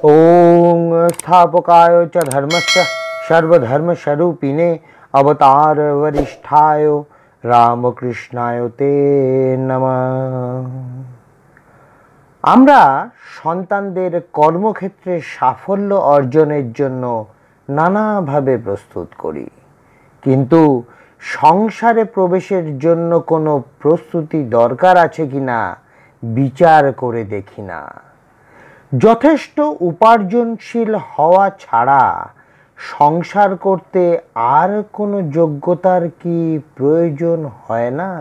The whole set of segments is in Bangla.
ओं स्थापकाय च धर्मस्य सर्वधर्मस्वरूपिणे अवतार वरिष्ठाय রামকৃষ্ণায় তে নমঃ। আমরা সন্তানদের কর্মক্ষেত্রে সাফল্য অর্জনের জন্য নানাভাবে প্রস্তুত করি, কিন্তু সংসারে প্রবেশের জন্য কোনো প্রস্তুতি দরকার আছে কিনা বিচার করে দেখি না। যথেষ্ট উপার্জনশীল হওয়া ছাড়া সংসার করতে আর কোনো যোগ্যতার কি প্রয়োজন হয় না?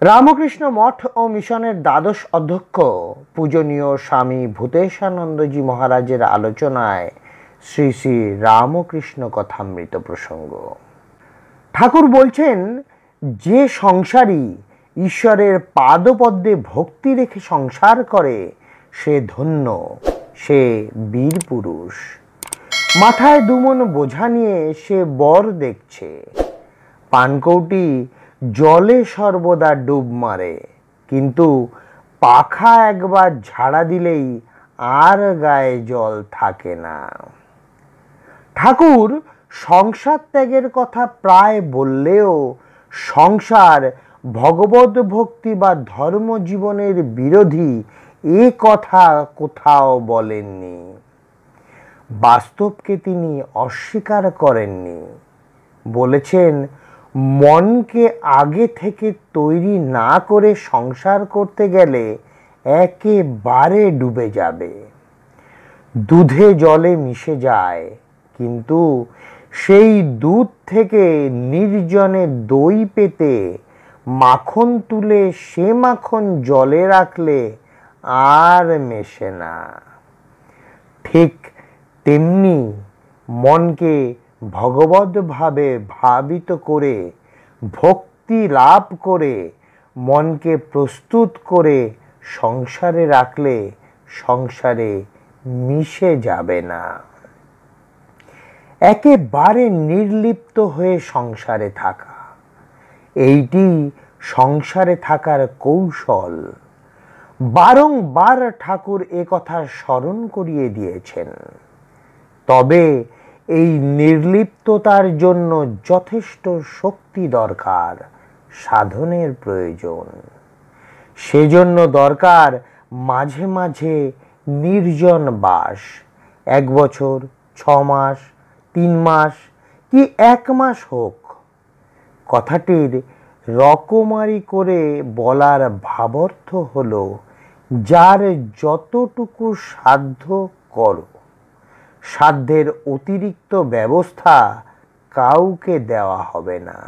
রামকৃষ্ণ মঠ ও মিশনের দ্বাদশ অধ্যক্ষ পূজনীয় স্বামী ভূতেশানন্দজি মহারাজের আলোচনায় শ্রী শ্রী রামকৃষ্ণ কথামৃত প্রসঙ্গ। ঠাকুর বলছেন, যে সংসারী ঈশ্বরের পাদপদ্মে ভক্তি রেখে সংসার করে সে ধন্য, সে বীর পুরুষ। মাথায় দুমন বোঝা নিয়ে সে বর দেখছে, পানকৌটি জলে সর্বদা ডুব মারে, কিন্তু পাখা একবার ঝাড়া দিলেই আর গায়ে জল থাকে না। ঠাকুর সংসার ত্যাগের কথা প্রায় বললেও সংসার ভগবত ভক্তি বা ধর্মজীবনের বিরোধী এ কথা কোথাও বলেননি। বাস্তবকে তিনি অস্বীকার করেননি। বলেছেন, মনকে আগে থেকে তৈরি না করে সংসার করতে গেলে একেবারে ডুবে যাবে। দুধে জলে মিশে যায়, কিন্তু সেই দুধ থেকে নির্জনে দই পেতে মাখন তুলে সে মাখন জলে রাখলে আর মেশে না। ঠিক তেমনি মনকে ভগবদ্ভাবে ভাবিত করে, ভক্তি লাভ করে, মনকে প্রস্তুত করে সংসারে রাখলে সংসারে মিশে যাবে না। একেবারে নির্লিপ্ত হয়ে সংসারে থাকা, এইটি সংসারে থাকার কৌশল। বারংবার ঠাকুর এ কথা স্মরণ করিয়ে দিয়েছেন। তবে এই নির্লিপ্ততার জন্য যথেষ্ট শক্তি দরকার, সাধনের প্রয়োজন। সেজন্য দরকার মাঝে মাঝে নির্জন বাস, 1 বছর, 6 মাস, 3 মাস কি 1 মাস হোক। কথাটির রকমারি করে বলার ভাবার্থ হলো, যার যতটুকু সাধ্য করো, সাধ্যের অতিরিক্ত ব্যবস্থা কাউকে দেওয়া হবে না।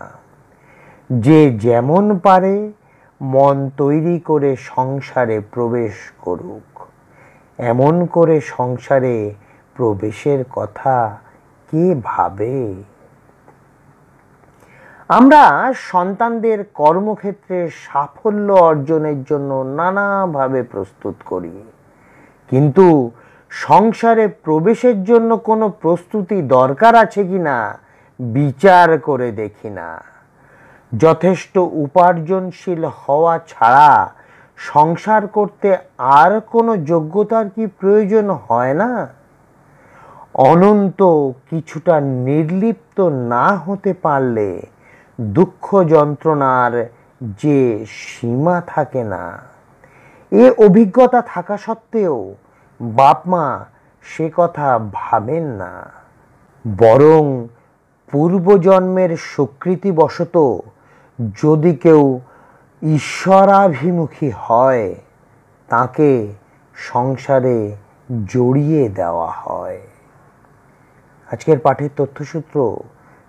যে যেমন পারে মন তৈরি করে সংসারে প্রবেশ করুক। এমন করে সংসারে প্রবেশের কথা কে ভাবে? আমরা সন্তানদের কর্মক্ষেত্রে সাফল্য অর্জনের জন্য নানাভাবে প্রস্তুত করি, কিন্তু সংসারে প্রবেশের জন্য কোনো প্রস্তুতি দরকার আছে কিনা বিচার করে দেখি না। যথেষ্ট উপার্জনশীল হওয়া ছাড়া সংসার করতে আর কোনো যোগ্যতার কি প্রয়োজন হয় না? অনন্ত কিছুটা নির্লিপ্ত না হতে পারলে দুঃখ যন্ত্রণার যে সীমা থাকে না, এ অভিজ্ঞতা থাকা সত্ত্বেও বাপ মা সে কথা ভাবেন না। বরং পূর্বজন্মের স্বীকৃতিবশত যদি কেউ ঈশ্বরাভিমুখী হয়, তাকে সংসারে জড়িয়ে দেওয়া হয়। আজকের পাঠের তথ্যসূত্র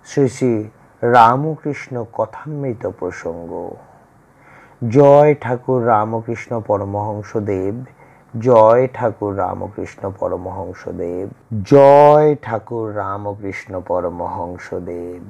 শ্রী শ্রী রামকৃষ্ণ কথামৃত প্রসঙ্গ। জয় ঠাকুর রামকৃষ্ণ পরমহংসদেব, জয় ঠাকুর রামকৃষ্ণ পরমহংসদেব, জয় ঠাকুর রামকৃষ্ণ পরমহংসদেব।